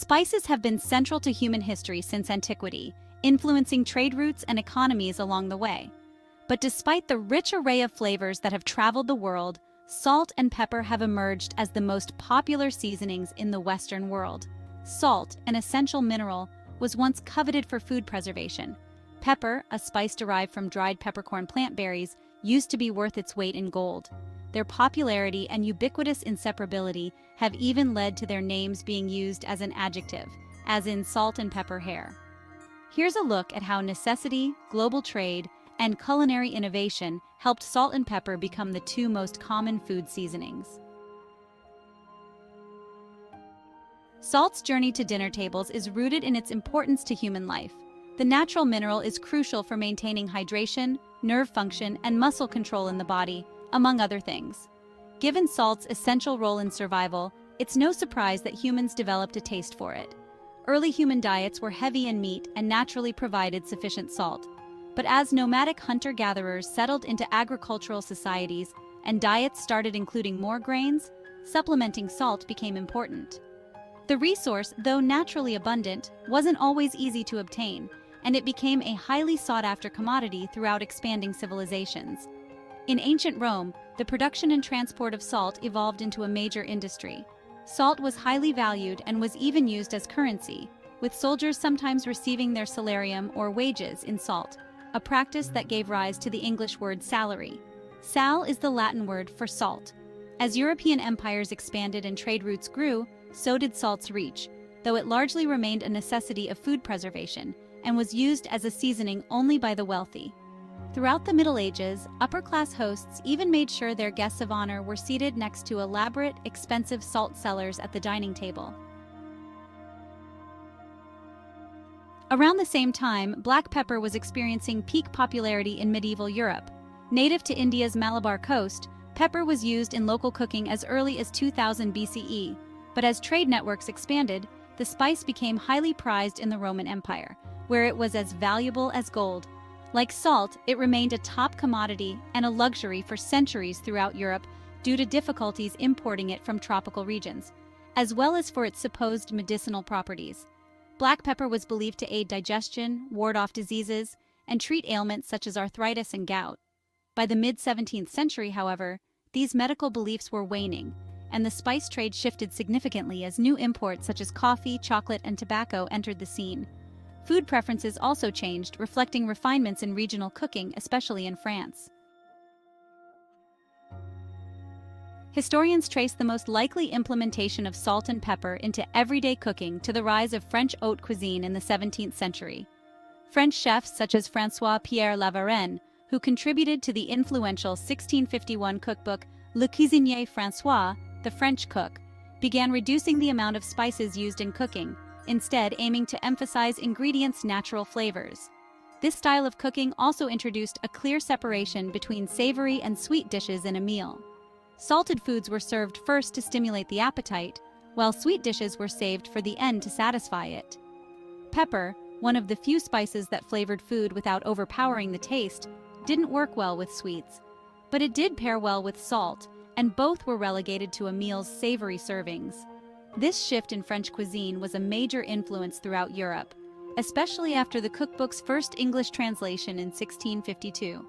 Spices have been central to human history since antiquity, influencing trade routes and economies along the way. But despite the rich array of flavors that have traveled the world, salt and pepper have emerged as the most popular seasonings in the Western world. Salt, an essential mineral, was once coveted for food preservation. Pepper, a spice derived from dried peppercorn plant berries, used to be worth its weight in gold. Their popularity and ubiquitous inseparability have even led to their names being used as an adjective, as in salt and pepper hair. Here's a look at how necessity, global trade, and culinary innovation helped salt and pepper become the two most common food seasonings. Salt's journey to dinner tables is rooted in its importance to human life. The natural mineral is crucial for maintaining hydration, nerve function, and muscle control in the body, among other things. Given salt's essential role in survival, it's no surprise that humans developed a taste for it. Early human diets were heavy in meat and naturally provided sufficient salt. But as nomadic hunter-gatherers settled into agricultural societies and diets started including more grains, supplementing salt became important. The resource, though naturally abundant, wasn't always easy to obtain, and it became a highly sought-after commodity throughout expanding civilizations. In ancient Rome, the production and transport of salt evolved into a major industry. Salt was highly valued and was even used as currency, with soldiers sometimes receiving their salarium or wages in salt, a practice that gave rise to the English word salary. Sal is the Latin word for salt. As European empires expanded and trade routes grew, so did salt's reach, though it largely remained a necessity of food preservation and was used as a seasoning only by the wealthy. Throughout the Middle Ages, upper-class hosts even made sure their guests of honor were seated next to elaborate, expensive salt cellars at the dining table. Around the same time, black pepper was experiencing peak popularity in medieval Europe. Native to India's Malabar coast, pepper was used in local cooking as early as 2000 BCE, but as trade networks expanded, the spice became highly prized in the Roman Empire, where it was as valuable as gold. Like salt, it remained a top commodity and a luxury for centuries throughout Europe due to difficulties importing it from tropical regions, as well as for its supposed medicinal properties. Black pepper was believed to aid digestion, ward off diseases, and treat ailments such as arthritis and gout. By the mid-17th century, however, these medical beliefs were waning, and the spice trade shifted significantly as new imports such as coffee, chocolate, and tobacco entered the scene. Food preferences also changed, reflecting refinements in regional cooking, especially in France. Historians trace the most likely implementation of salt and pepper into everyday cooking to the rise of French haute cuisine in the 17th century. French chefs such as François-Pierre Lavarenne, who contributed to the influential 1651 cookbook Le Cuisinier François, the French cook, began reducing the amount of spices used in cooking, instead aiming to emphasize ingredients' natural flavors. This style of cooking also introduced a clear separation between savory and sweet dishes in a meal. Salted foods were served first to stimulate the appetite, while sweet dishes were saved for the end to satisfy it. Pepper, one of the few spices that flavored food without overpowering the taste, didn't work well with sweets, but it did pair well with salt, and both were relegated to a meal's savory servings. This shift in French cuisine was a major influence throughout Europe, especially after the cookbook's first English translation in 1652.